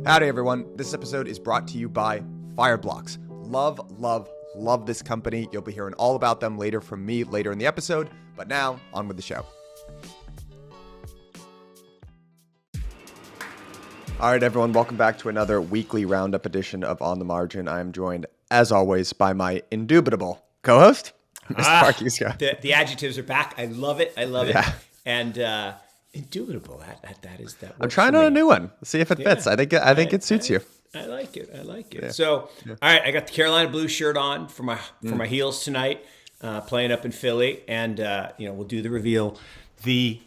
Howdy, everyone. This episode is brought to you by Fireblocks. Love this company. You'll be hearing all about them later from me later in the episode. But now, on with the show. All right, everyone. Welcome back to another weekly roundup edition of On the Margin. I am joined, as always, by my indubitable co-host, Mr. Mark Yusko. The adjectives are back. I love it. It. And indubitable. That is that. I'm trying on a new one. See if it fits. I think it suits you. I like it. Yeah. So, all right, I got the Carolina blue shirt on for my heels tonight, playing up in Philly, and we'll do the reveal. I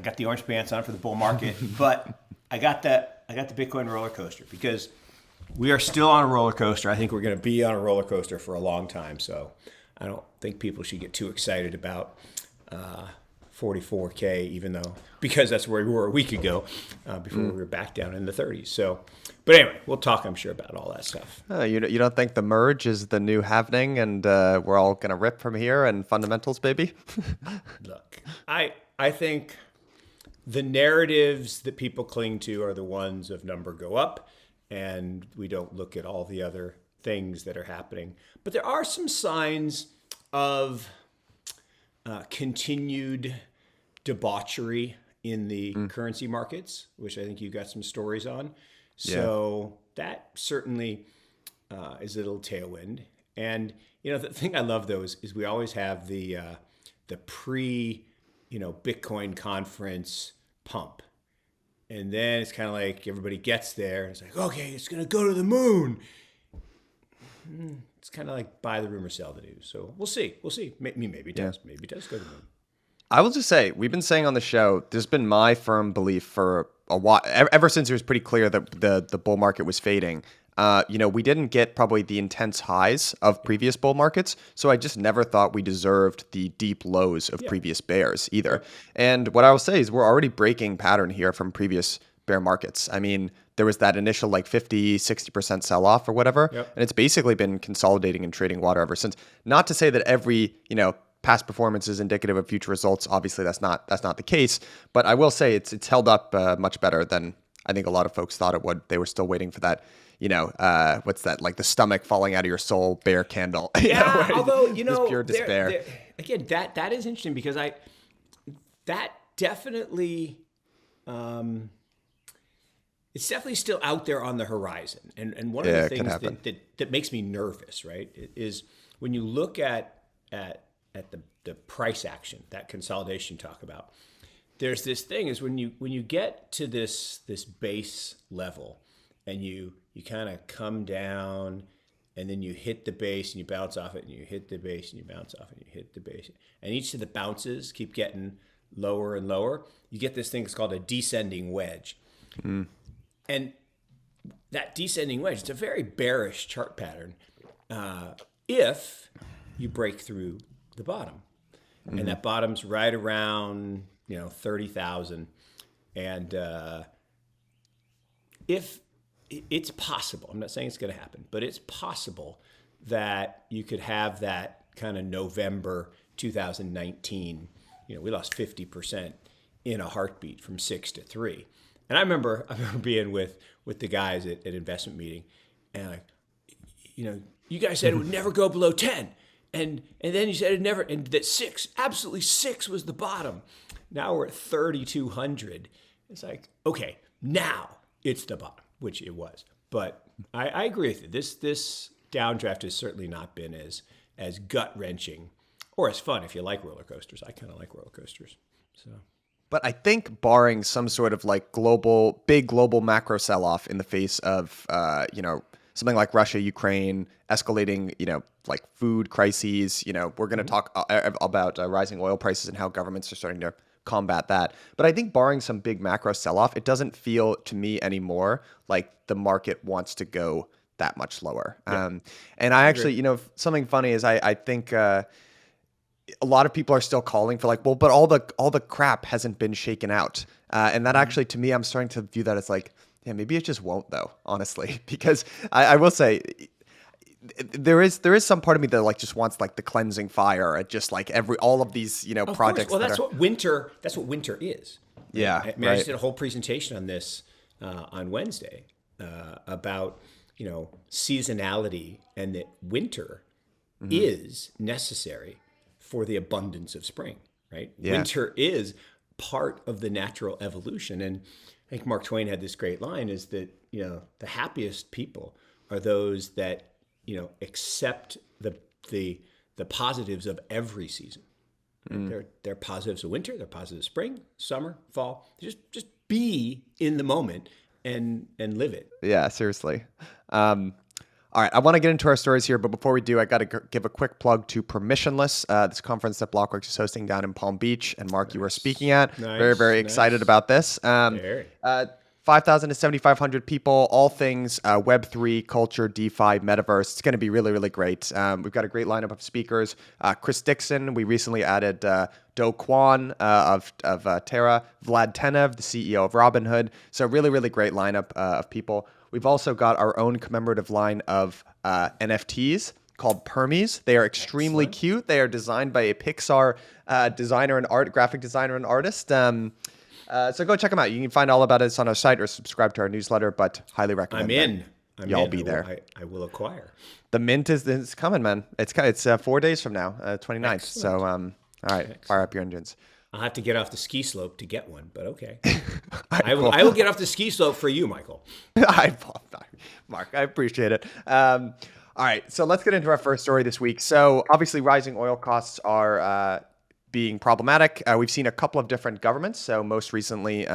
got the orange pants on for the bull market, but I got the Bitcoin roller coaster because we are still on a roller coaster. I think we're going to be on a roller coaster for a long time. So, I don't think people should get too excited about 44K, because that's where we were a week ago, before we were back down in the 30s. So, but anyway, we'll talk, I'm sure, about all that stuff. You don't think the merge is the new happening, and we're all gonna rip from here and fundamentals, baby? Look, I think the narratives that people cling to are the ones of number go up, and we don't look at all the other things that are happening. But there are some signs of continued debauchery in the currency markets, which I think you've got some stories on. So that certainly is a little tailwind. And the thing I love though is we always have the pre Bitcoin conference pump, and then it's kind of like everybody gets there and it's like, okay, it's gonna go to the moon. It's kind of like buy the rumor, sell the news. So we'll see. Maybe it does. Maybe it does go to the moon. I will just say, we've been saying on the show, there's been my firm belief for a while, ever since it was pretty clear that the bull market was fading. We didn't get probably the intense highs of previous bull markets, so I just never thought we deserved the deep lows of previous bears either. And what I will say is we're already breaking pattern here from previous bear markets. I mean, there was that initial 50, 60% sell-off or whatever, and it's basically been consolidating and trading water ever since. Not to say that every, past performance is indicative of future results. Obviously, that's not the case. But I will say it's held up much better than I think a lot of folks thought it would. They were still waiting for that, what's that, like the stomach falling out of your soul bear candle. Although, just pure despair. Again, that is interesting because that definitely, it's definitely still out there on the horizon. And one of the things that makes me nervous, right, is when you look at the price action, that consolidation talk about, there's this thing is when you get to this base level and you kind of come down and then you hit the base and you bounce off it and you hit the base and you bounce off it and you hit the base, and each of the bounces keep getting lower and lower, you get this thing that's called a descending wedge. And that descending wedge, it's a very bearish chart pattern if you break through the bottom. And that bottom's right around 30,000. And if it's possible, I'm not saying it's going to happen, but it's possible that you could have that kind of November 2019, we lost 50% in a heartbeat from 6 to 3. And I remember being with the guys at investment meeting, and you guys said it would never go below 10. And then you said it never, and that 6 was the bottom. Now we're at 3,200. It's like, okay, now it's the bottom, which it was. But I agree with you. This downdraft has certainly not been as gut wrenching or as fun if you like roller coasters. I kind of like roller coasters. So. But I think barring some sort of big global macro sell-off in the face of, something like Russia, Ukraine, escalating, food crises, we're going to talk about rising oil prices and how governments are starting to combat that. But I think barring some big macro sell-off, it doesn't feel to me anymore like the market wants to go that much lower. And I actually, something funny is I think a lot of people are still calling for but all the crap hasn't been shaken out. And that actually, to me, I'm starting to view that as maybe it just won't though, honestly, because I will say there is some part of me that just wants the cleansing fire at just all of these of projects. Well, that's what winter is. Yeah, I mean, I just did a whole presentation on this on Wednesday about seasonality and that winter is necessary for the abundance of spring, right? Yeah. Winter is part of the natural evolution. And I think Mark Twain had this great line is that, the happiest people are those that, accept the positives of every season. They're positives of winter, they're positives of spring, summer, fall. Just be in the moment and live it. Yeah, seriously. All right, I want to get into our stories here, but before we do, I got to give a quick plug to Permissionless, this conference that Blockworks is hosting down in Palm Beach, and Mark, you were speaking at. Very, very excited about this. 5,000 to 7,500 people, all things Web3, culture, DeFi, metaverse. It's going to be really, really great. We've got a great lineup of speakers. Chris Dixon, we recently added Do Kwon of Terra, Vlad Tenev, the CEO of Robinhood. So really, really great lineup of people. We've also got our own commemorative line of NFTs called Permies. They are extremely cute. They are designed by a Pixar designer and graphic designer and artist. So go check them out. You can find all about us on our site or subscribe to our newsletter, but highly recommend y'all be there. I will acquire. The mint is coming, man. It's 4 days from now, 29th. Excellent. So, all right, excellent. Fire up your engines. I'll have to get off the ski slope to get one, but okay. I will get off the ski slope for you, Michael. Mark, I appreciate it. All right, so let's get into our first story this week. So obviously rising oil costs are being problematic. We've seen a couple of different governments. So most recently,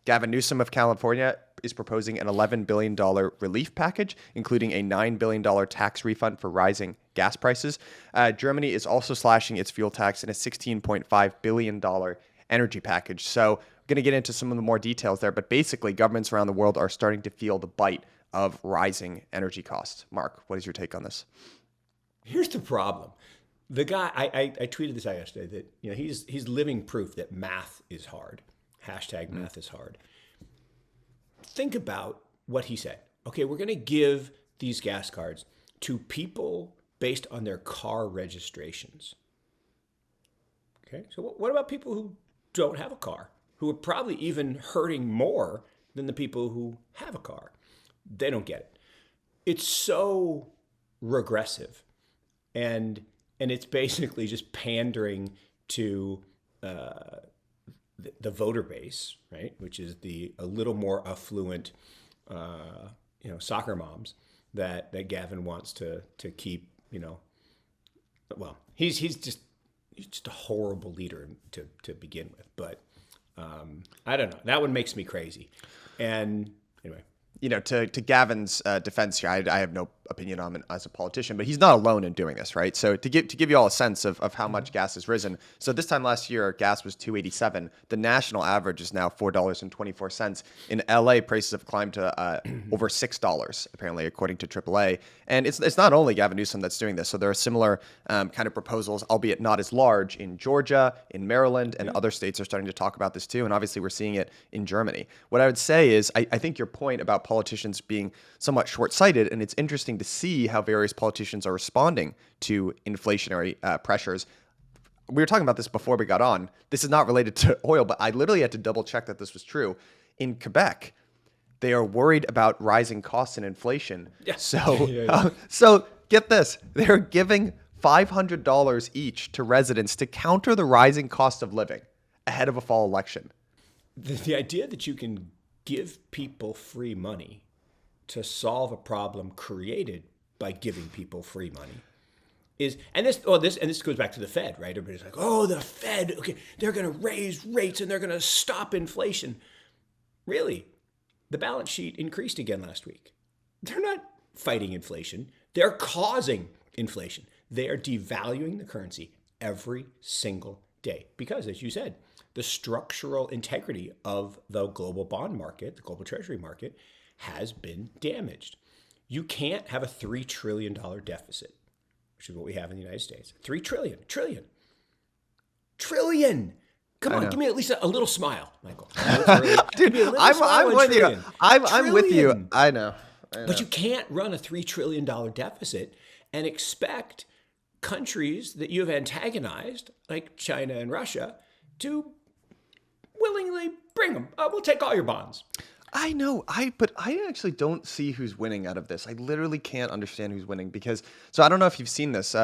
Gavin Newsom of California is proposing an $11 billion relief package, including a $9 billion tax refund for rising gas prices. Germany is also slashing its fuel tax in a $16.5 billion energy package. So we're going to get into some of the more details there, but basically governments around the world are starting to feel the bite of rising energy costs. Mark, what is your take on this? Here's the problem. The guy, I tweeted this out yesterday that he's living proof that math is hard. Hashtag math is hard. Think about what he said. Okay, we're going to give these gas cards to people based on their car registrations. Okay, so what about people who don't have a car, who are probably even hurting more than the people who have a car? They don't get it. It's so regressive, and it's basically just pandering to the voter base, right? Which is a little more affluent, soccer moms that Gavin wants to keep. Well, he's just a horrible leader to begin with. But I don't know. That one makes me crazy. And anyway. To Gavin's defense here, I have no opinion on him as a politician, but he's not alone in doing this, right? So to give you all a sense of how much gas has risen. So this time last year, gas was $2.87. The national average is now $4.24. In LA, prices have climbed to over $6, apparently, according to AAA. And it's not only Gavin Newsom that's doing this. So there are similar kind of proposals, albeit not as large, in Georgia, in Maryland, and other states are starting to talk about this too. And obviously, we're seeing it in Germany. What I would say is, I think your point about politicians being somewhat short-sighted, and it's interesting to see how various politicians are responding to inflationary pressures. We were talking about this before we got on. This is not related to oil, but I literally had to double check that this was true. In Quebec, they are worried about rising costs and inflation. Yeah. So, so get this. They're giving $500 each to residents to counter the rising cost of living ahead of a fall election. The idea that you can give people free money to solve a problem created by giving people free money is, and this goes back to the Fed, right? Everybody's like, oh, the Fed, okay, they're going to raise rates and they're going to stop inflation. Really, the balance sheet increased again last week. They're not fighting inflation. They're causing inflation. They are devaluing the currency every single day because, as you said, the structural integrity of the global bond market, the global treasury market, has been damaged. You can't have a $3 trillion deficit, which is what we have in the United States. $3 trillion. Come on, give me at least a little smile, Michael. Dude, I'm with you. I'm with you. I know. But you can't run a $3 trillion deficit and expect countries that you have antagonized, like China and Russia, to willingly bring them. We'll take all your bonds. I know, but I actually don't see who's winning out of this. I literally can't understand who's winning because. So I don't know if you've seen this.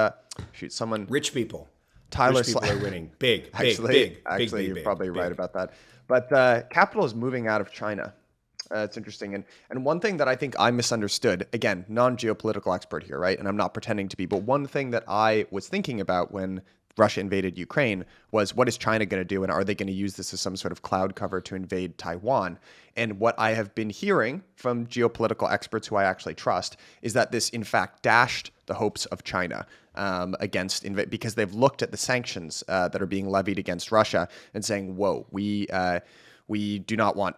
Shoot, someone. Rich people. Tyler Rich people are winning. Big, big, actually, big, big, actually, big, you're big, probably right big. about that. But capital is moving out of China. It's interesting, and one thing that I think I misunderstood. Again, non-geopolitical expert here, right? And I'm not pretending to be, but one thing that I was thinking about when Russia invaded Ukraine was, what is China going to do, and are they going to use this as some sort of cloud cover to invade Taiwan? And what I have been hearing from geopolitical experts who I actually trust is that this, in fact, dashed the hopes of China because they've looked at the sanctions that are being levied against Russia and saying, "Whoa, we do not want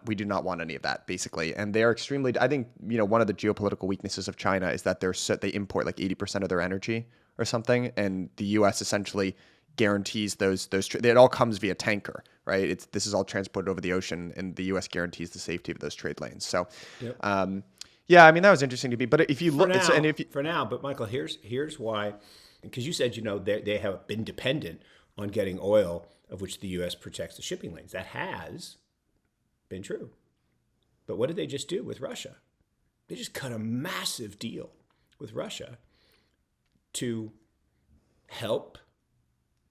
any of that," basically. And they're extremely. I think one of the geopolitical weaknesses of China is that they import like 80% of their energy or something, and the U.S. essentially guarantees those. It all comes via tanker, right? This is all transported over the ocean, and the U.S. guarantees the safety of those trade lanes. So, Yep. Yeah, I mean that was interesting to me. But if you For look, now, for now, but Michael, here's why, because you said they have been dependent on getting oil, of which the U.S. protects the shipping lanes. That has been true. But what did they just do with Russia? They just cut a massive deal with Russia to help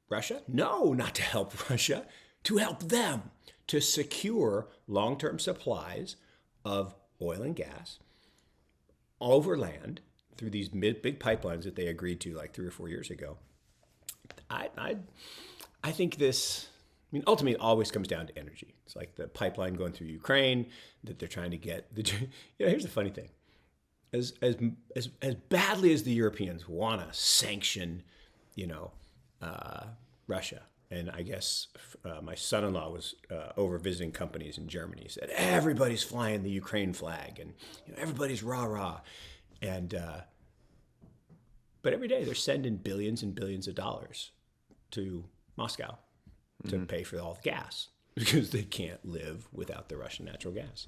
Russia? No, not to help Russia, to help them to secure long-term supplies of oil and gas over land through these big pipelines that they agreed to like 3 or 4 years ago. I think this. I mean, ultimately, it always comes down to energy. It's like the pipeline going through Ukraine that they're trying to get. Here's the funny thing: as badly as the Europeans want to sanction, Russia, and I guess my son-in-law was over visiting companies in Germany. He said everybody's flying the Ukraine flag, and everybody's rah rah, and but every day they're sending billions and billions of dollars to Moscow to pay for all the gas because they can't live without the Russian natural gas.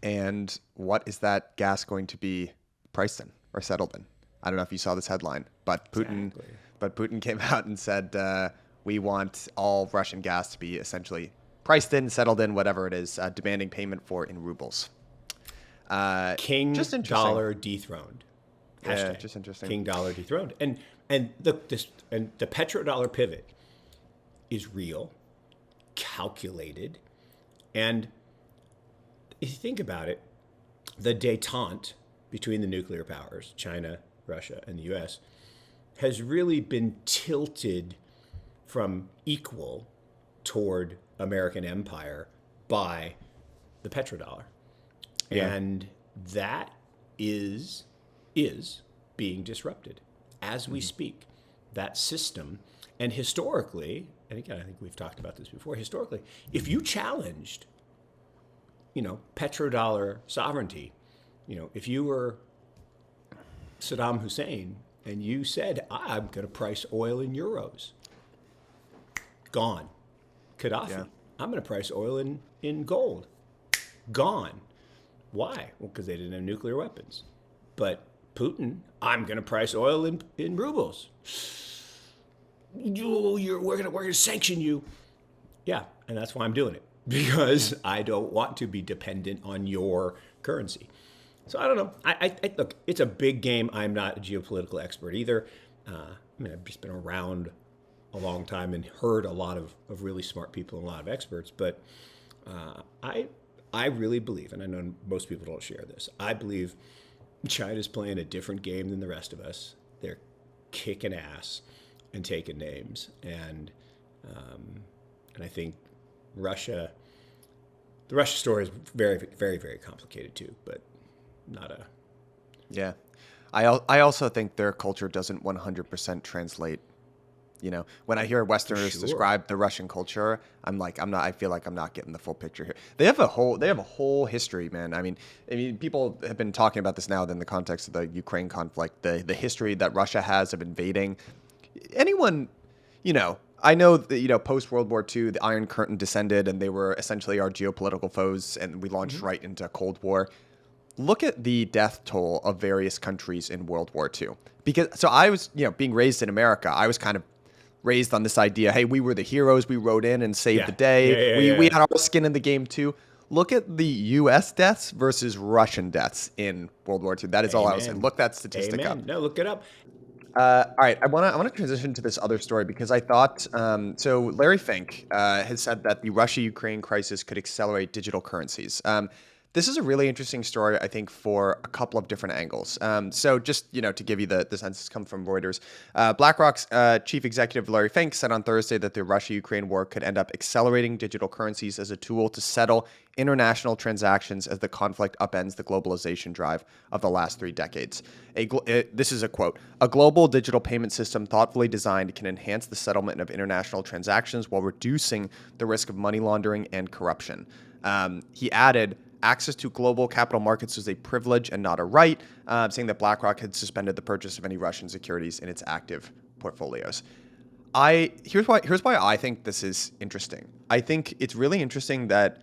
And what is that gas going to be priced in or settled in? I don't know if you saw this headline, but Putin came out and said, we want all Russian gas to be essentially priced in, settled in, whatever it is, demanding payment for in rubles. King just dollar dethroned. Yeah, just interesting. King dollar dethroned. And the petrodollar pivot is real, calculated, and if you think about it, the détente between the nuclear powers, China, Russia, and the U.S., has really been tilted from equal toward American empire by the petrodollar. Yeah. And that is being disrupted as we speak. That system, and historically, and again, I think we've talked about this before, historically, if you challenged, petrodollar sovereignty, if you were Saddam Hussein and you said, I'm going to price oil in euros, gone. Gaddafi, I'm going to price oil in gold, gone. Why? Well, because they didn't have nuclear weapons. But Putin, I'm going to price oil in rubles. We're going to sanction you. Yeah, and that's why I'm doing it, because I don't want to be dependent on your currency. So I don't know. I look, it's a big game. I'm not a geopolitical expert either. I've just been around a long time and heard a lot of really smart people and a lot of experts. But I really believe, and I know most people don't share this, I believe China's playing a different game than the rest of us. They're kicking ass and taking names, and I think the Russia story is very, very, very complicated too, but not a. Yeah, I also think their culture doesn't 100% translate. When I hear Westerners describe the Russian culture, I feel like I'm not getting the full picture here. They have a whole history, man. I mean, people have been talking about this now in the context of the Ukraine conflict, the history that Russia has of invading. Anyone, I know that, post World War II, the Iron Curtain descended and they were essentially our geopolitical foes, and we launched right into Cold War. Look at the death toll of various countries in World War II. So I was, being raised in America, I was kind of raised on this idea, hey, we were the heroes, we rode in and saved the day. We had our skin in the game too. look at the U.S. deaths versus Russian deaths in World War II. That is all I was saying. Look that statistic up. No, look it up. All right, I want to transition to this other story because I thought so. Larry Fink has said that the Russia-Ukraine crisis could accelerate digital currencies. This is a really interesting story, I think, for a couple of different angles. So just, to give you the sense, this comes from Reuters. BlackRock's chief executive Larry Fink said on Thursday that the Russia-Ukraine war could end up accelerating digital currencies as a tool to settle international transactions as the conflict upends the globalization drive of the last 3 decades. This is a quote: "A global digital payment system thoughtfully designed can enhance the settlement of international transactions while reducing the risk of money laundering and corruption." He added, "Access to global capital markets is a privilege and not a right," saying that BlackRock had suspended the purchase of any Russian securities in its active portfolios. Here's why I think this is interesting. I think it's really interesting that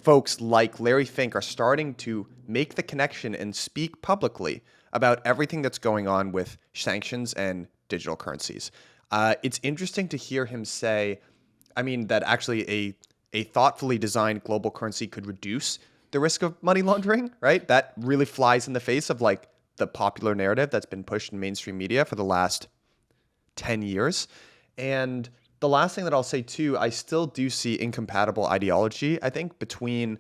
folks like Larry Fink are starting to make the connection and speak publicly about everything that's going on with sanctions and digital currencies. It's interesting to hear him say, that actually a thoughtfully designed global currency could reduce the risk of money laundering, right? That really flies in the face of the popular narrative that's been pushed in mainstream media for the last 10 years. And the last thing that I'll say too, I still do see incompatible ideology, I think, between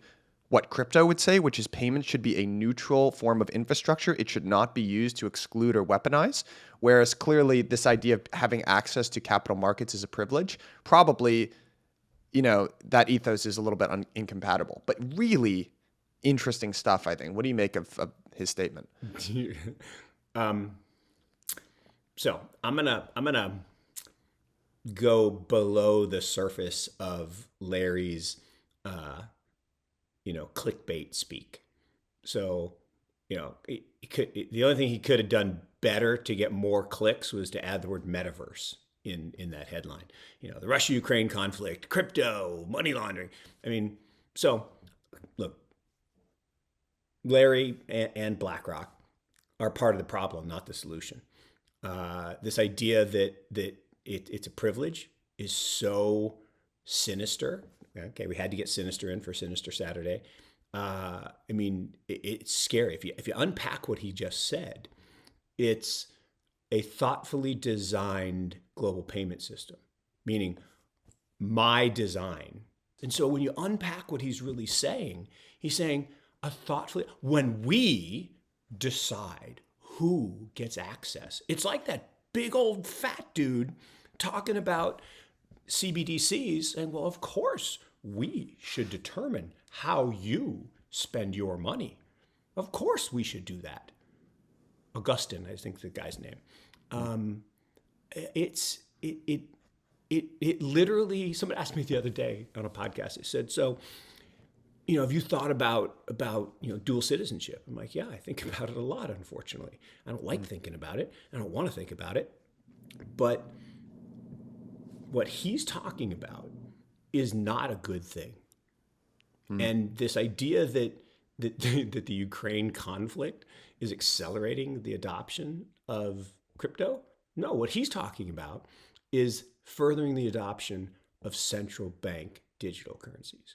what crypto would say, which is payments should be a neutral form of infrastructure. It should not be used to exclude or weaponize. Whereas clearly this idea of having access to capital markets is a privilege. Probably, that ethos is a little bit incompatible, but really interesting stuff, I think. What do you make of his statement? So I'm gonna go below the surface of Larry's, clickbait speak. So, the only thing he could have done better to get more clicks was to add the word metaverse in that headline. The Russia-Ukraine conflict, crypto, money laundering. So look, Larry and BlackRock are part of the problem, not the solution. This idea that it's a privilege is so sinister. Okay, we had to get sinister in for Sinister Saturday. It's scary. If you unpack what he just said, it's a thoughtfully designed global payment system, meaning my design. And so when you unpack what he's really saying, he's saying when we decide who gets access. It's like that big old fat dude talking about CBDCs, and well, of course, we should determine how you spend your money. Of course, we should do that. Augustine, I think the guy's name. It literally. Somebody asked me the other day on a podcast. They said, "So, have you thought about dual citizenship?" I'm like, "Yeah, I think about it a lot. Unfortunately, I don't like thinking about it. I don't want to think about it, but." What he's talking about is not a good thing. And this idea that the Ukraine conflict is accelerating the adoption of crypto, no, what he's talking about is furthering the adoption of central bank digital currencies,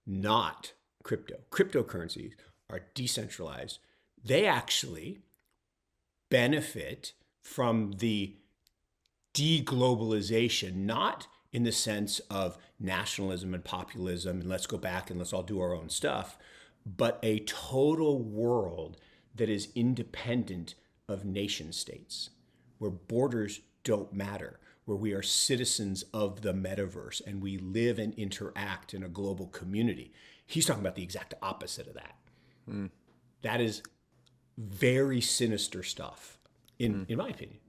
not crypto. Cryptocurrencies are decentralized. They actually benefit from the deglobalization, not in the sense of nationalism and populism and let's go back and let's all do our own stuff, but a total world that is independent of nation states, where borders don't matter, where we are citizens of the metaverse and we live and interact in a global community. He's talking about the exact opposite of that. That is very sinister stuff, in my opinion.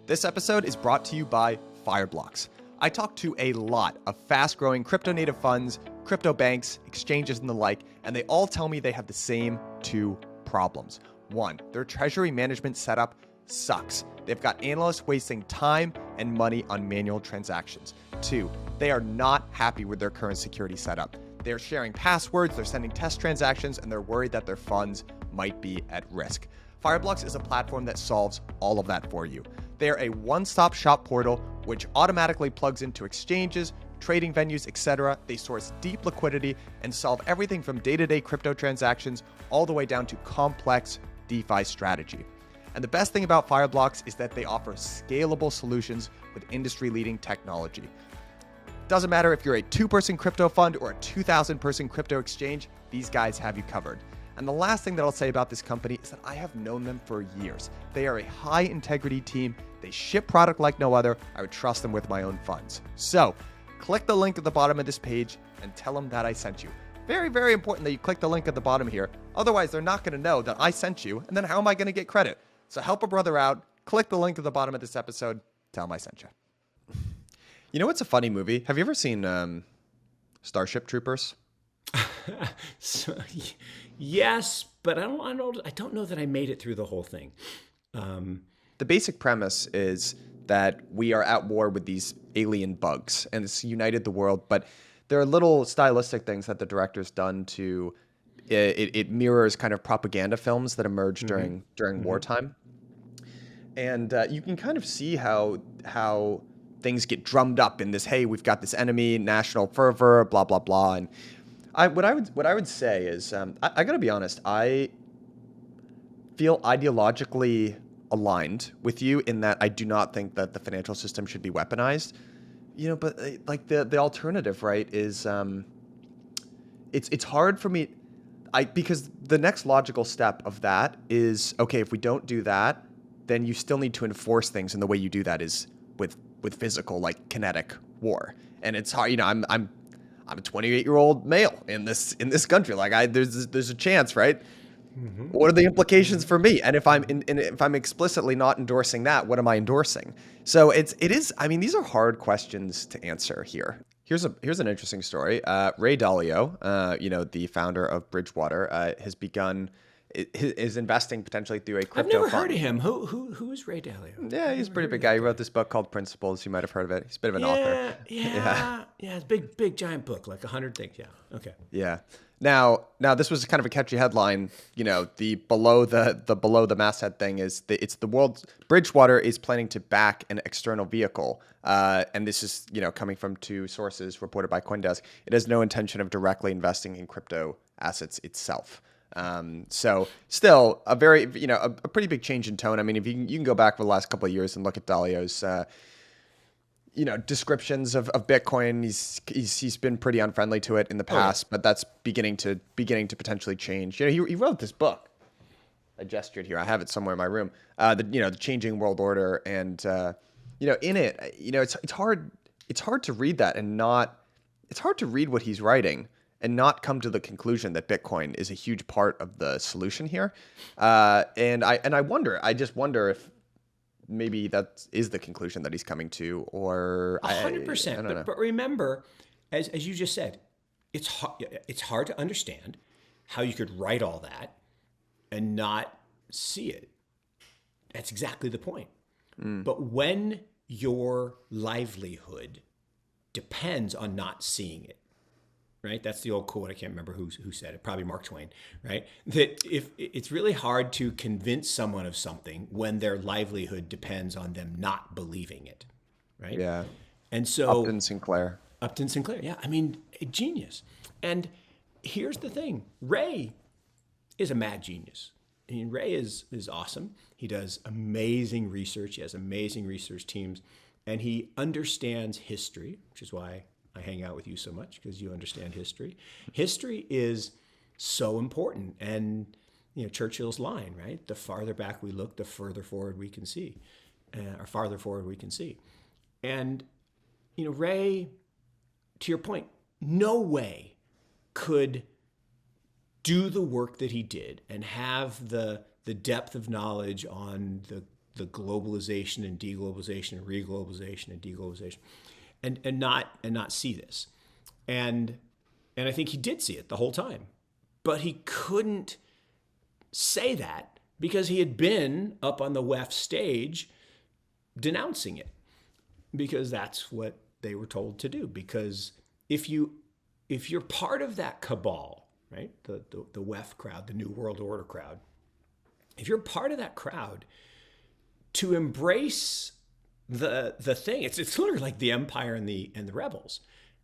This episode is brought to you by Fireblocks. I talk to a lot of fast-growing crypto-native funds, crypto banks, exchanges, and the like, and they all tell me they have the same 2 problems. 1, their treasury management setup sucks. They've got analysts wasting time and money on manual transactions. 2, they are not happy with their current security setup. They're sharing passwords, they're sending test transactions, and they're worried that their funds might be at risk. Fireblocks is a platform that solves all of that for you. They're a one-stop shop portal which automatically plugs into exchanges, trading venues, etc. They source deep liquidity and solve everything from day-to-day crypto transactions all the way down to complex DeFi strategy. And the best thing about Fireblocks is that they offer scalable solutions with industry-leading technology. Doesn't matter if you're a 2-person crypto fund or a 2,000-person crypto exchange, these guys have you covered. And the last thing that I'll say about this company is that I have known them for years. They are a high-integrity team. They ship product like no other. I would trust them with my own funds. So, click the link at the bottom of this page and tell them that I sent you. Very, very important that you click the link at the bottom here. Otherwise, they're not going to know that I sent you, and then how am I going to get credit? So help a brother out. Click the link at the bottom of this episode. Tell him I sent you. You know what's a funny movie? Have you ever seen Starship Troopers? So, yes, but I don't know that I made it through the whole thing. The basic premise is that we are at war with these alien bugs, and it's united the world. But there are little stylistic things that the director's done to it mirrors kind of propaganda films that emerged during wartime, and you can kind of see how things get drummed up in this. Hey, we've got this enemy, national fervor, blah blah blah. And what I would say is I gotta be honest. I feel ideologically aligned with you in that I do not think that the financial system should be weaponized. You know, but like the alternative, right, is it's hard for me. Because the next logical step of that is, okay, if we don't do that, then you still need to enforce things, and the way you do that is with physical, like kinetic war. And it's hard, you know. I'm a 28-year-old male in this country. Like there's a chance, right? Mm-hmm. What are the implications for me? And if I'm explicitly not endorsing that, what am I endorsing? So it is. I mean, these are hard questions to answer here. Here's an interesting story. Ray Dalio, the founder of Bridgewater, is investing potentially through a crypto fund. I've never heard of him. Who is Ray Dalio? Yeah, he's a pretty big guy. He wrote this book called Principles. You might have heard of it. He's a bit of an author. Yeah. It's a big giant book, like 100 things. Yeah. Okay. Yeah. Now this was kind of a catchy headline. You know, the below the masthead thing is it's the world. Bridgewater is planning to back an external vehicle, and this is coming from 2 sources reported by CoinDesk. It has no intention of directly investing in crypto assets itself. So still a very a pretty big change in tone. I mean, if you can go back for the last couple of years and look at Dalio's descriptions of Bitcoin, he's been pretty unfriendly to it in the past, but that's beginning to potentially change. He wrote this book. I gestured here. I have it somewhere in my room. The Changing World Order, and in it, it's hard to read that and not. It's hard to read what he's writing and not come to the conclusion that Bitcoin is a huge part of the solution here. And I just wonder if maybe that is the conclusion that he's coming to, or 100%. But remember, as you just said, it's hard to understand how you could write all that and not see it. That's exactly the point. But when your livelihood depends on not seeing it, right? That's the old quote. I can't remember who said it. Probably Mark Twain, right? That if it's really hard to convince someone of something when their livelihood depends on them not believing it, right? Yeah. And so Upton Sinclair. Yeah. I mean, a genius. And here's the thing: Ray is a mad genius. I mean, Ray is awesome. He does amazing research. He has amazing research teams, and he understands history, which is why I hang out with you so much, because you understand history. History is so important. And, Churchill's line, right? The farther back we look, the further forward we can see, or farther forward we can see. And, Ray, to your point, no way could do the work that he did and have the depth of knowledge on the globalization and deglobalization and reglobalization and deglobalization and not see this. And I think he did see it the whole time. But he couldn't say that because he had been up on the WEF stage denouncing it, because that's what they were told to do. Because if you're part of that cabal, right, the WEF crowd, the New World Order crowd, if you're part of that crowd, to embrace the thing, it's literally like the Empire and the rebels.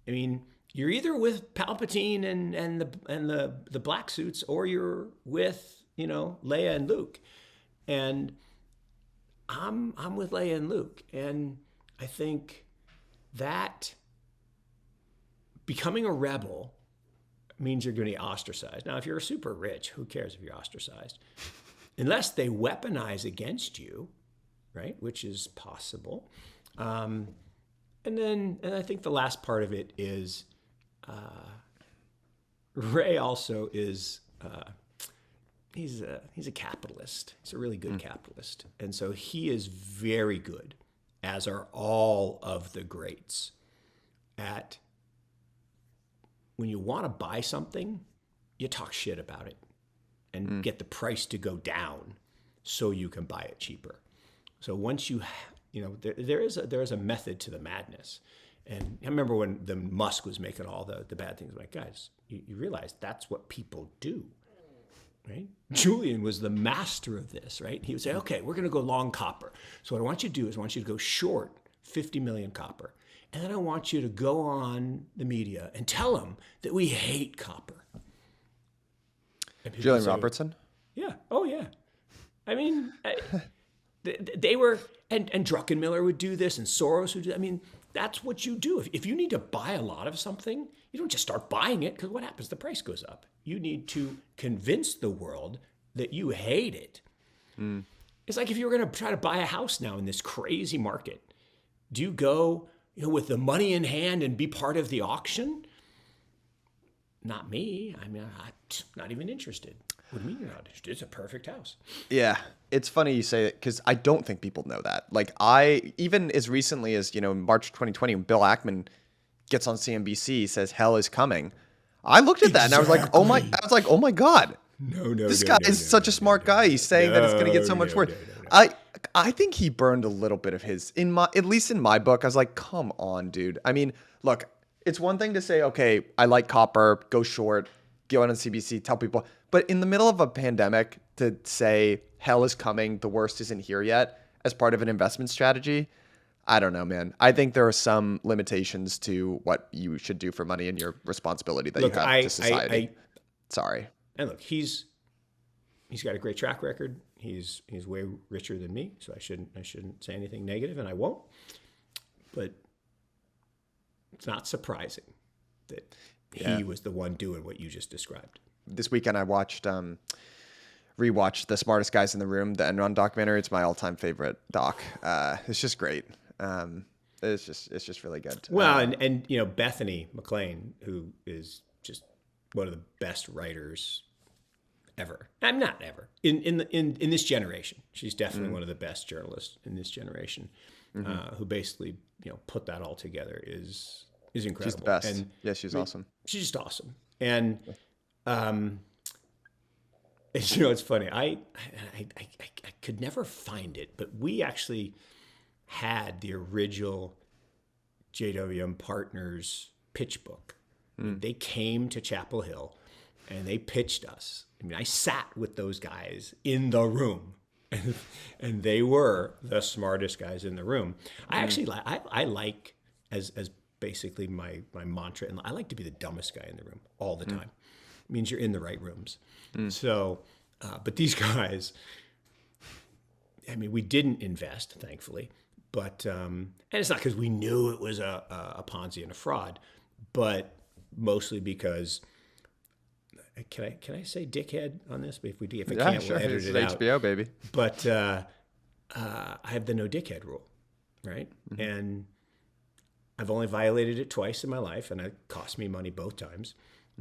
I mean, you're either with Palpatine and the black suits, or you're with, Leia and Luke. And I'm with Leia and Luke. And I think that becoming a rebel means you're going to be ostracized. Now, if you're super rich, who cares if you're ostracized? Unless they weaponize against you, right? Which is possible. And I think the last part of it is Ray also is he's a capitalist. He's a really good capitalist, and so he is very good, as are all of the greats, at when you want to buy something, you talk shit about it and get the price to go down so you can buy it cheaper. So once there is a method to the madness. And I remember when the Musk was making all the bad things, like, guys, you realize that's what people do, right? Julian was the master of this, right? He would say, okay, we're going to go long copper. So what I want you to do is I want you to go short 50 million copper. And then I want you to go on the media and tell them that we hate copper. Julian Robertson? Yeah. Oh, yeah. I mean, they were, and Druckenmiller would do this, and Soros would do. I mean, that's what you do. If you need to buy a lot of something, you don't just start buying it, because what happens? The price goes up. You need to convince the world that you hate it. It's like if you were going to try to buy a house now in this crazy market, do you go, with the money in hand and be part of the auction? Not me. I mean, I'm not even interested. What do you mean you're not interested? It's a perfect house. Yeah. It's funny you say it, because I don't think people know that. Like, even as recently as, March 2020, when Bill Ackman gets on CNBC, says hell is coming. I looked at that and I was like, oh my God. No, this guy is such a smart guy. He's saying that it's going to get so much worse. I think he burned a little bit of his, at least in my book. I was like, come on, dude. I mean, look, it's one thing to say, okay, I like copper, go short, go on CBC, tell people. But in the middle of a pandemic, to say hell is coming, the worst isn't here yet, as part of an investment strategy, I don't know, man. I think there are some limitations to what you should do for money and your responsibility that you have to society. Sorry. And look, he's got a great track record. He's way richer than me, so I shouldn't say anything negative, and I won't. But it's not surprising that he was the one doing what you just described. This weekend I rewatched The Smartest Guys in the Room, the Enron documentary. It's my all-time favorite doc. It's just great. It's just really good. Well, and Bethany McLean, who is just one of the best writers ever. I'm not ever in this generation. She's definitely one of the best journalists in this generation, who basically put that all together is incredible. She's the best. And she's awesome. She's just awesome. And it's funny. I could never find it, but we actually had the original JWM Partners pitch book. They came to Chapel Hill and they pitched us. I mean, I sat with those guys in the room, and they were the smartest guys in the room. I actually I like as basically my mantra, and I like to be the dumbest guy in the room all the time. It means you're in the right rooms. So, but these guys, I mean, we didn't invest, thankfully, but and it's not because we knew it was a Ponzi and a fraud, but mostly because. Can I say dickhead on this? If I can't, sure. We'll edit it out. HBO, baby. But I have the no dickhead rule, right? And I've only violated it twice in my life, and it cost me money both times,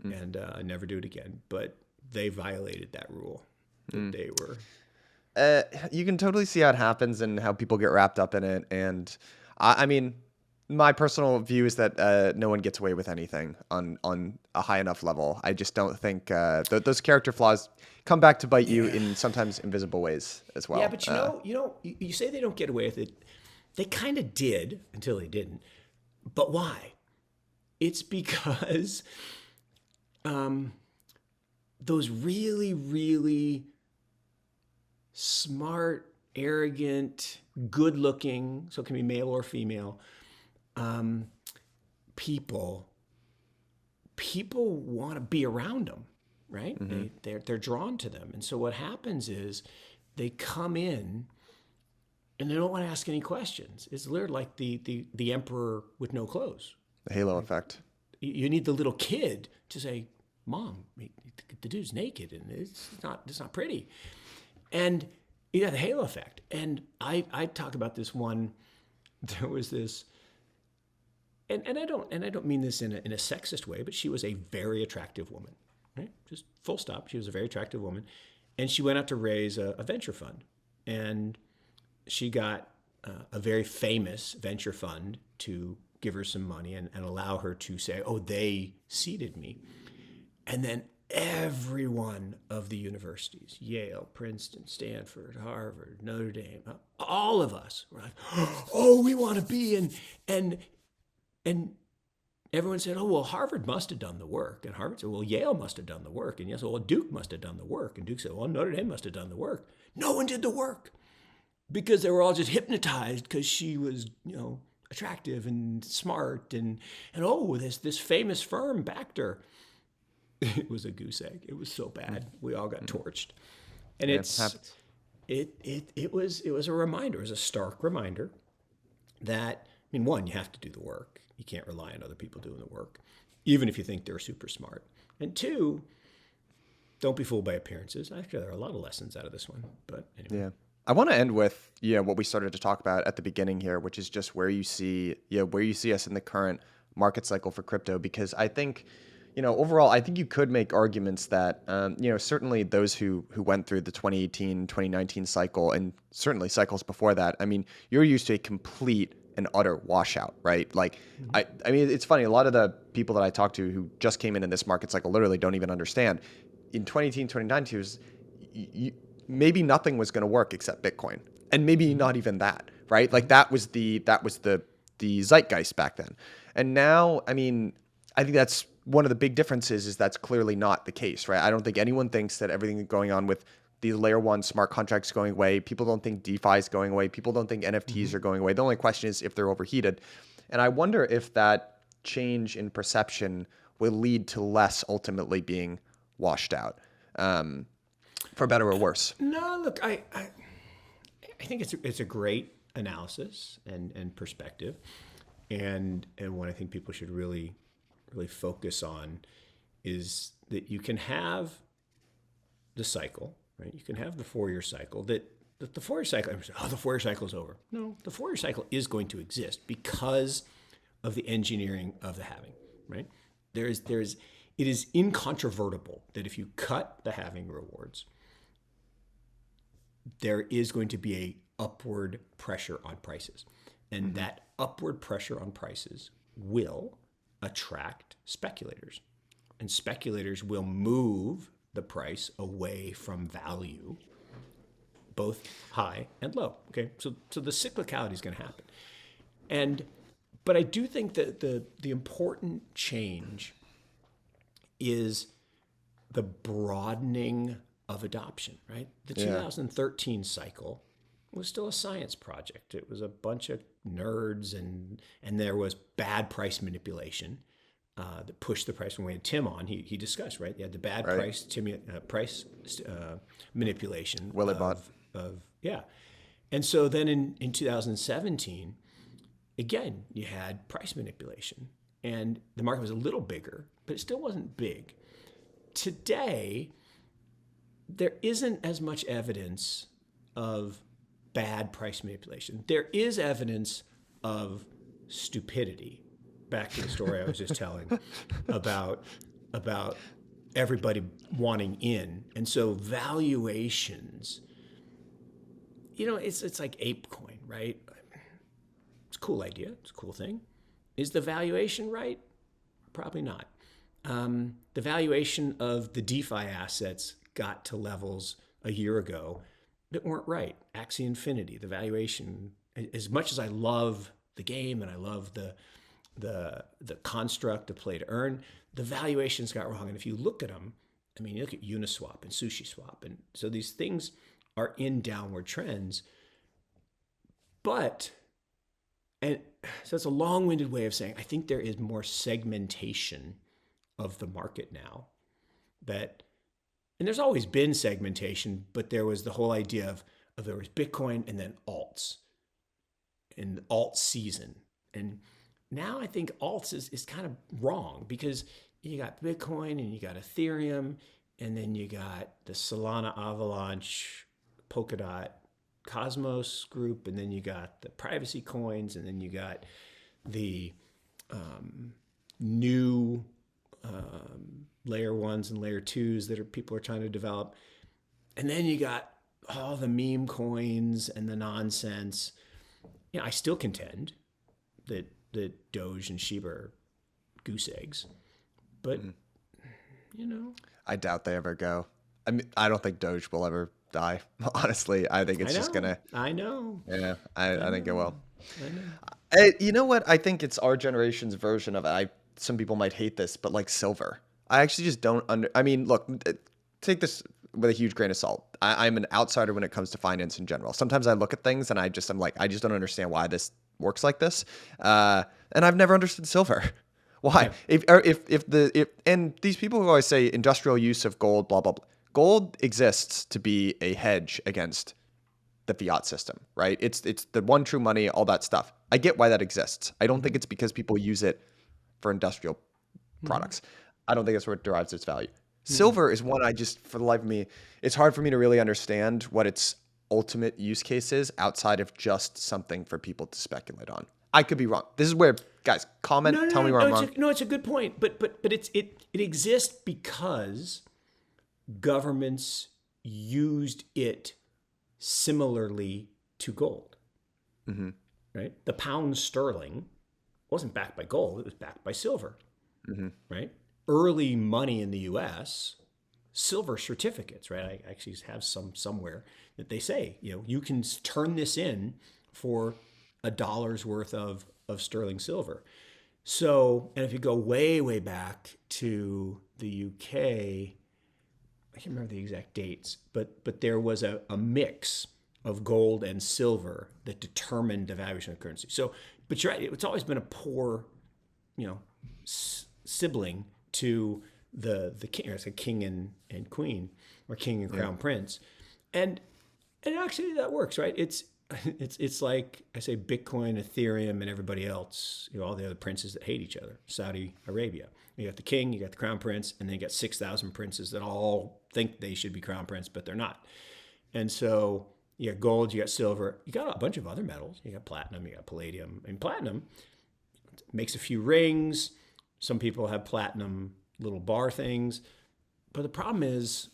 and I never do it again. But they violated that rule. They were. You can totally see how it happens and how people get wrapped up in it. And I mean, my personal view is that no one gets away with anything on a high enough level. I just don't think those character flaws come back to bite you in sometimes invisible ways as well. Yeah, but you say they don't get away with it. They kind of did until they didn't. But why? It's because those really, really smart, arrogant, good-looking, so it can be male or female, people people want to be around them, right? They're drawn to them. And so what happens is they come in and they don't want to ask any questions. It's literally like the emperor with no clothes. The halo effect. You need the little kid to say, Mom, the dude's naked and it's not pretty. And you got the halo effect. And I talk about this one. There was this, and I don't mean this in a sexist way, but she was a very attractive woman, right? Just full stop. She was a very attractive woman, and she went out to raise a venture fund, and she got a very famous venture fund to give her some money and allow her to say, "Oh, they seeded me," and then every one of the universities, Yale, Princeton, Stanford, Harvard, Notre Dame, all of us were like, "Oh, we want to be in," and everyone said, "Oh, well, Harvard must have done the work," and Harvard said, "Well, Yale must have done the work," and yes, well, Duke must have done the work, and Duke said, "Well, Notre Dame must have done the work." No one did the work because they were all just hypnotized because she was, attractive and smart, and oh, this famous firm backed her. It was a goose egg. It was so bad. We all got torched. And it was a reminder. It was a stark reminder that, one, you have to do the work. You can't rely on other people doing the work, even if you think they're super smart. And two, don't be fooled by appearances. Actually, there are a lot of lessons out of this one. But anyway. Yeah. I want to end with what we started to talk about at the beginning here, which is just where you see us in the current market cycle for crypto, because I think overall, I think you could make arguments that, certainly those who went through the 2018, 2019 cycle, and certainly cycles before that, you're used to a complete and utter washout, right? Like, it's funny. A lot of the people that I talk to who just came in this market cycle literally don't even understand. In 2018, 2019, maybe nothing was going to work except Bitcoin, and maybe not even that, right? Like that was the zeitgeist back then. And now, I think that's one of the big differences is that's clearly not the case, right? I don't think anyone thinks that everything going on with the layer one smart contracts going away. People don't think DeFi is going away. People don't think NFTs are going away. The only question is if they're overheated. And I wonder if that change in perception will lead to less ultimately being washed out, for better or worse. No, look, I think it's a great analysis and perspective, and what I think people should really focus on is that you can have the cycle, right? You can have the 4-year cycle that the 4-year cycle, the 4-year cycle is over. No, the 4-year cycle is going to exist because of the engineering of the halving, right? It is incontrovertible that if you cut the halving rewards, there is going to be a upward pressure on prices. And that upward pressure on prices will attract speculators. And speculators will move the price away from value, both high and low. Okay, so the cyclicality is going to happen. But I do think that the important change is the broadening of adoption, right? The 2013 cycle was still a science project. It was a bunch of nerds, and there was bad price manipulation that pushed the price. When we had Tim on, he discussed, right? You had the bad price manipulation. Willibot. And so then in 2017, again, you had price manipulation, and the market was a little bigger, but it still wasn't big. Today, there isn't as much evidence of bad price manipulation. There is evidence of stupidity. Back to the story I was just telling about everybody wanting in. And so valuations, it's like ApeCoin, right? It's a cool idea. It's a cool thing. Is the valuation right? Probably not. The valuation of the DeFi assets got to levels a year ago that weren't right. Axie Infinity, the valuation, as much as I love the game and I love the construct of play to earn, the valuations got wrong. And if you look at them, you look at Uniswap and SushiSwap, and so these things are in downward trends. And so it's a long-winded way of saying I think there is more segmentation of the market now. And there's always been segmentation, but there was the whole idea of there was Bitcoin and then alts and alt season. And now I think alts is kind of wrong, because you got Bitcoin and you got Ethereum, and then you got the Solana, Avalanche, Polkadot, Cosmos group, and then you got the privacy coins, and then you got the new layer ones and layer twos that people are trying to develop. And then you got all the meme coins and the nonsense. I still contend that Doge and Shiba are goose eggs, but I doubt they ever go. I mean, I don't think Doge will ever die. Honestly, I think it's just gonna. I know. Yeah, I think it will. I know. You know what? I think it's our generation's version of it. Some people might hate this, but like silver. I actually just don't I mean, look, take this with a huge grain of salt. I'm an outsider when it comes to finance in general. Sometimes I look at things and I'm like, I just don't understand why this works like this. And I've never understood silver. Why? Yeah. And these people who always say industrial use of gold, blah, blah, blah. Gold exists to be a hedge against the fiat system, right? It's the one true money, all that stuff. I get why that exists. I don't think it's because people use it for industrial products. I don't think that's where it derives its value. Silver is one for the life of me, it's hard for me to really understand what its ultimate use case is outside of just something for people to speculate on. I could be wrong. This is where, guys, comment, tell me where I'm wrong. It's a good point, but it exists because governments used it similarly to gold, right? The pound sterling wasn't backed by gold; it was backed by silver, right? Early money in the U.S., silver certificates, right? I actually have some somewhere that they say, you can turn this in for $1 worth of sterling silver. So, and if you go way, way back to the UK, I can't remember the exact dates, but there was a mix of gold and silver that determined the valuation of the currency. So, but you're right, it's always been a poor, sibling to the king, or it's a king and queen, or king and crown prince, and actually that works, right? It's like I say, Bitcoin, Ethereum, and everybody else, all the other princes that hate each other. Saudi Arabia, you got the king, you got the crown prince, and then you got 6,000 princes that all think they should be crown prince, but they're not. And so you got gold, you got silver, you got a bunch of other metals. You got platinum, you got palladium, and platinum makes a few rings. Some people have platinum little bar things, but the problem is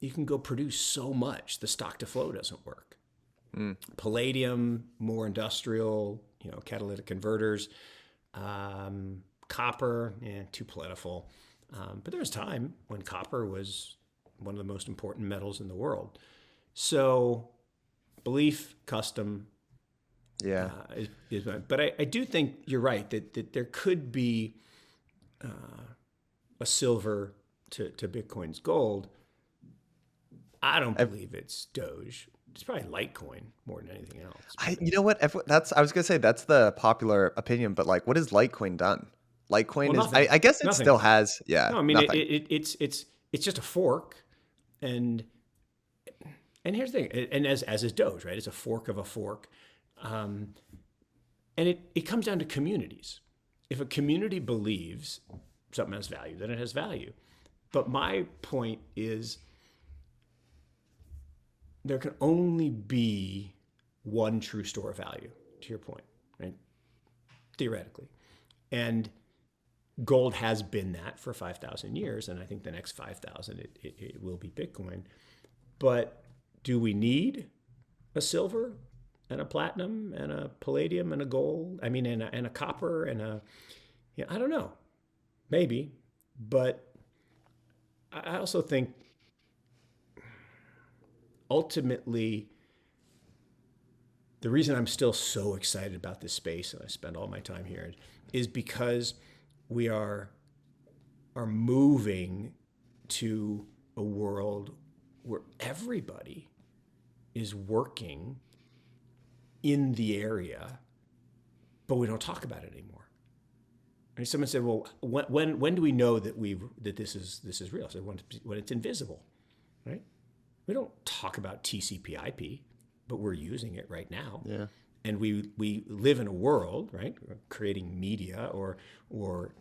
you can go produce so much, the stock to flow doesn't work. Palladium, more industrial, catalytic converters. Copper, too plentiful. But there was a time when copper was one of the most important metals in the world. So belief, custom, but I do think you're right that there could be a silver to Bitcoin's gold. I don't believe it's Doge. It's probably Litecoin more than anything else. You know what? I was gonna say that's the popular opinion, but like, what has Litecoin done? Litecoin is. I guess it still has. Yeah. No, I mean it's just a fork, and here's the thing, and as is Doge, right? It's a fork of a fork, and it comes down to communities. If a community believes something has value, then it has value. But my point is, there can only be one true store of value, to your point, right? Theoretically. And gold has been that for 5,000 years, and I think the next 5,000, it will be Bitcoin. But do we need a silver and a platinum and a palladium and a gold? I mean, and a copper and I don't know. Maybe. But I also think ultimately, the reason I'm still so excited about this space, and I spend all my time here, is because we are moving to a world where everybody is working in the area, but we don't talk about it anymore. And someone said, "Well, when do we know that this is real?" So when it's invisible, right? We don't talk about TCP/IP, but we're using it right now. Yeah. And we live in a world, right? Creating media or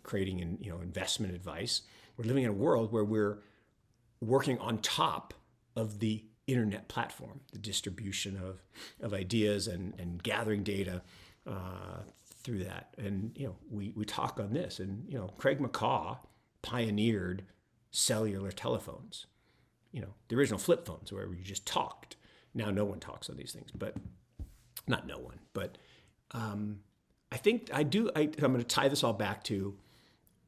creating investment advice. We're living in a world where we're working on top of the internet platform, the distribution of ideas and gathering data through that. And we talk on this, and Craig McCaw pioneered cellular telephones. The original flip phones where you just talked. Now no one talks on these things, but not no one. But I think I'm going to tie this all back to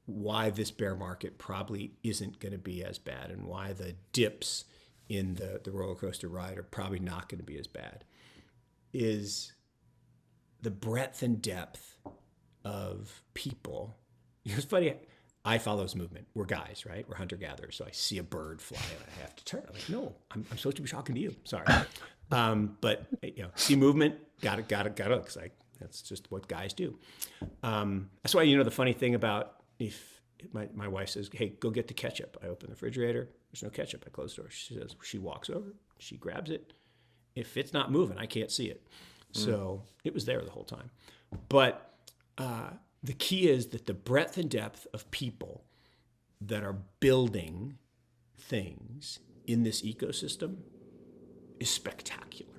why this bear market probably isn't going to be as bad, and why the dips in the roller coaster ride are probably not going to be as bad, is the breadth and depth of people. It's funny. I follow this movement. We're guys, right? We're hunter-gatherers. So I see a bird fly and I have to turn. I'm like, no, I'm supposed to be talking to you. Sorry. But see movement, got it. Because that's just what guys do. That's why, the funny thing about if my wife says, hey, go get the ketchup. I open the refrigerator. There's no ketchup. I close the door. She walks over. She grabs it. If it's not moving, I can't see it. So it was there the whole time. But the key is that the breadth and depth of people that are building things in this ecosystem is spectacular.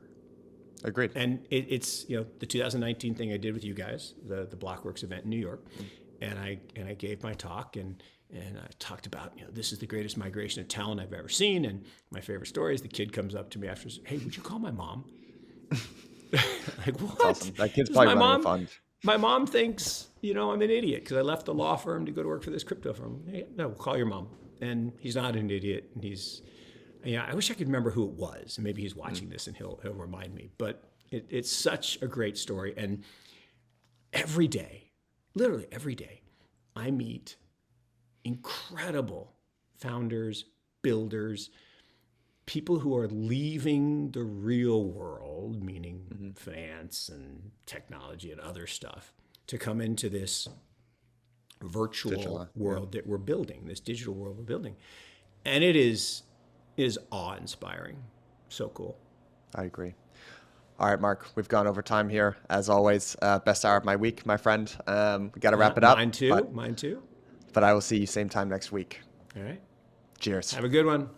Agreed. And it's the 2019 thing I did with you guys, the Blockworks event in New York, and I gave my talk and I talked about this is the greatest migration of talent I've ever seen, and my favorite story is the kid comes up to me after, hey, would you call my mom? Like, what? That's awesome. That kid's probably running a fund. My mom thinks, I'm an idiot because I left the law firm to go to work for this crypto firm. Hey, no, call your mom. And he's not an idiot. And I wish I could remember who it was. And maybe he's watching this and he'll remind me. But it's such a great story. And every day, literally every day, I meet incredible founders, builders, people who are leaving the real world, meaning finance and technology and other stuff, to come into this virtual world that we're building, this digital world we're building. And it is awe-inspiring. So cool. I agree. All right, Mark, we've gone over time here. As always, best hour of my week, my friend. We got to wrap it up. Mine too. But I will see you same time next week. All right. Cheers. Have a good one.